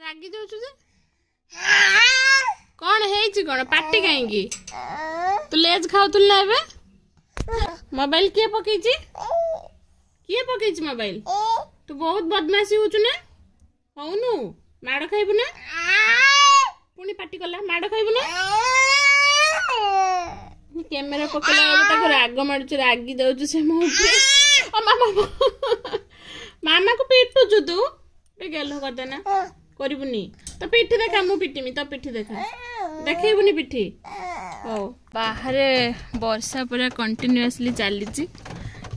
रागी जाऊछु जे कौन है कौन पार्टी कहीं तू लेज खाऊल ना एबे मोबाइल किए पकई मोबाइल तू बहुत बदमाशी होचु ना होनु माड़ खाइबु ना पुणी पार्टी कला माड़ खाइबु ना कैमेरा पकड़ा ताको राग मारुछ रागी दउछु से मो ओ मामा मामा को पीटुछु तू टे गेलो कर देना करबुनी तो पिठी देखा मु पिटीमी तो पिठी देखा देखैबुनी पिठी ओ बाहर वर्षा पूरा कंटिन्यूअसली चली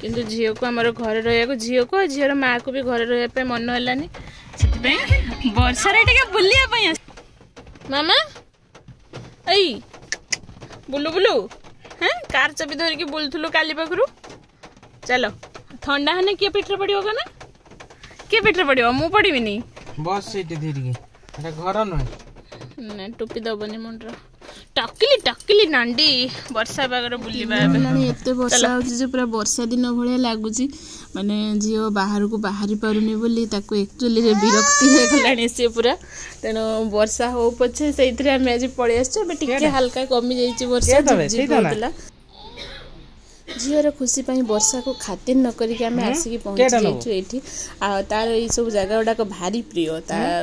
किंतु झील को आमर घर रहा झील को झीर माँ को भी घर रहा मन है से वर्षा बुलाया मामा ऐ बुलु बुलु हाँ कार चाबी धरिकी बुलूलु काली पाखु चलो ठंडा हेने किए पिठरे पड़ो ना किए पिठरे पड़ो मु पड़बी बस घर ना टोपी दबनी मुंड्र टकिली टकिली नांडी वर्षा पागर बुलिबा एते वर्षा होची जे पूरा वर्षा दिन भलिया लागुची माने जियो बाहर को बाहरी पारुनी बोली ताको एक्चुअली रे विरक्ति हे गलानी से पूरा तेनो वर्षा हो पछे सेइतरे हम आज पळि आछो बे टिके हल्का कमी जाईची वर्षा होतला झीर खुशी वर्षा को खातिर न करिक आम आसिक पहुँची ये तार ये सब जगह गुड़ाक भारी प्रिय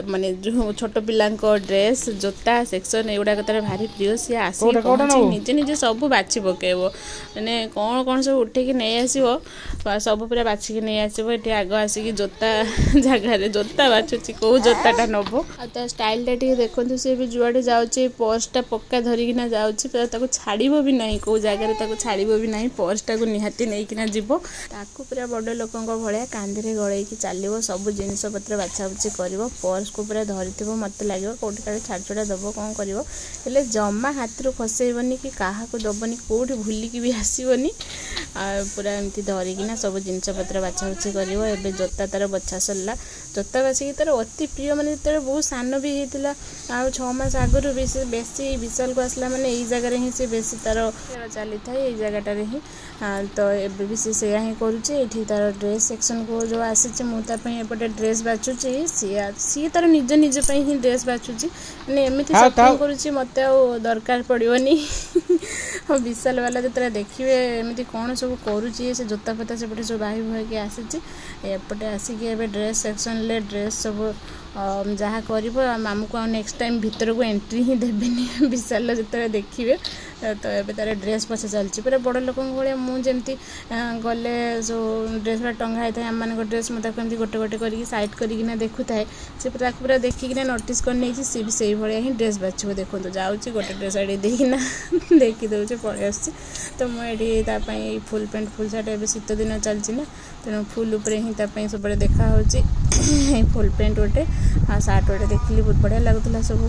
माने जो छोट पिला ड्रेस जोता सेक्शन एगुड़ाक तार भारी प्रिय सी आसिक निजे निजे सब बाछी पकेब मैंने कौन कौन सब उठेक नहीं आसो सब पूरा बाछिक नहीं आसो ये आग आसिक जोता जगार जोता बाछुची कौ जोताटा नब आ स्टाइलटा टे देखो सी भी जुआड़े जाऊँचे पर्सटा पक्का धरिकिना जाऊँगी छाड़ भी ना कौ जगार छाड़ भी ना पर्सटा को निहाती नहीं जीव ताकू पूरा बड़ लोकों भाया कांधे गलैकी चलो सब जिनस पत्र बाछा बुछी कर पर्स को पूरा धरी मत लगे कौटी का छाड़ छुड़ा दब कौन कर जमा हाथ रू खसैबनी कि क्या दबनी कौटी भूलिकी भी आसबनी पूरा एमती धरिकीना सब जिनस पत्र बाछा बुछी कर जोता तार बछा सरला जोता बासिकी तार अति प्रिय माने जो बहुत सान भी होता आ 6 मास आगु बेसी विशाल को आसला माने यही जगह ही से बेसी तार चली था यही जगह ही तो एबे भी से ही करुचे तार ड्रेस सेक्शन को जो आसी मुझे ड्रेस बाछुची सी तार निज निज ही ड्रेस बाछुची मैंने एमती शॉपिंग करुच्ची मत दरकार पड़ोनी विशाल वाला जो देखिए एमती कौन सब करुच्ची से जोता फता सेपटे सब बाही बुहाई आसी एपटे आसिक ड्रेस सेक्शन ले ड्रेस सब जहाँ कर मामू को नेक्स्ट टाइम भीतर को एंट्री ही देवेनि विशाल जो देखिए तो ये तार ड्रेस पछे चलती पूरा बड़ लोक भाया मुझे गले जो ड्रेस गुड़ा टंगा होता है आम मान ड्रेस मैं गोटे गोटे कर साइड करना देखु थाए से पूरा देखिकिना नोटिस कर सी भी से भाया ही ड्रेस बाछो देखो जाऊँगी गोटे ड्रेस आड़े देखना देखी दूचे पलि आस तो मुझे फुल पैंट फुल सार्ट ए शीत दिन चलती ना तेणु फुल उपरे ही सब देखा फुल पैंट गोटे सार्ट गोटे देखिली बहुत बढ़िया लगुला सब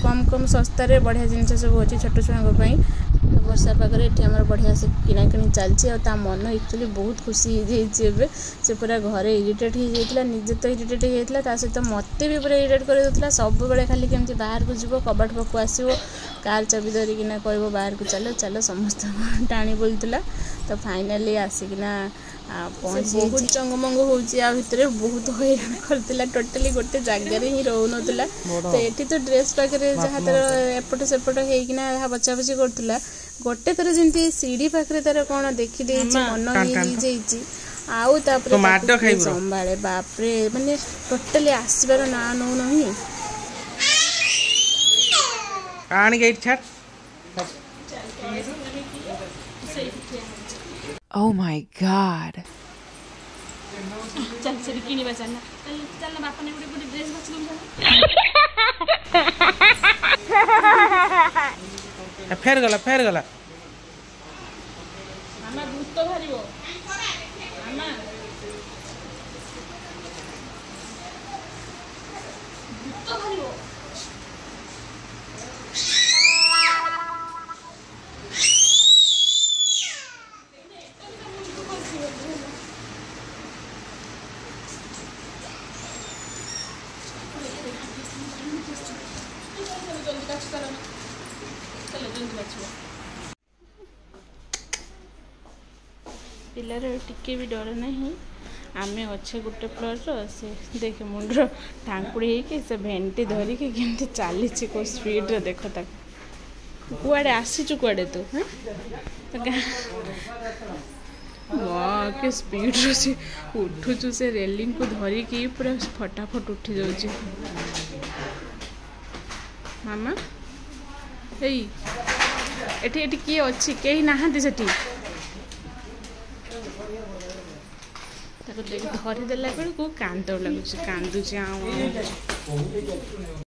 कम कम सस्तार बढ़िया जिनस सब अच्छी छोट छुआ तो वर्षा पागे ये आम बढ़िया से किणाकिणी चलती मन एक्चुअली बहुत खुशी हो से पूरा घरे इरिटेट हो जाता निजे तो इरिटेट हो जाता सहित मत भी पूरा इरिटेट कर देता सब बेले खाली केमती बाहर को जीव कबाट पाक आसो कार चाबी धरिकिना कह बाहर को चलो चलो समस्त टाणी बोलूला तो फाइनाली आसिकिना बहुत चंगमंग होते बहुत हैरान करता टोटाली गोटे जगार ही रोना तो ये तो ड्रेस पाखे जहाँ तार एपट सेपट होना बचा बची करूला गोटे थर जमी सीढ़ी पाखे तार कौन देखी मन आउ संभाले बापरे माने टोटाली आसबार ना नौ नहीं Oh my God. चल से किनी बचाना चल चल बापा ने पूरी ड्रेस बचलम फेर गला मामा भूत तो भरिबो मामा भूत तो भरिबो पिलार टिके भी डर नहीं आमे अच्छे गोटे फ्लोर से देख मुंडर टांकुड़ी से भेंटी धरिकी केमती चली को स्पीड देख तक कुआड़े आसीचु कुआड़े तू वाह के स्पीड से उठुचु से रेलिंग को धरिकी पूरा फटाफट उठी जाउची मामा एई एठी एठी किए अच्छी कहीं नाहांती सेठी ताको देख धरी देला बेलू कांद लगुच कांदुची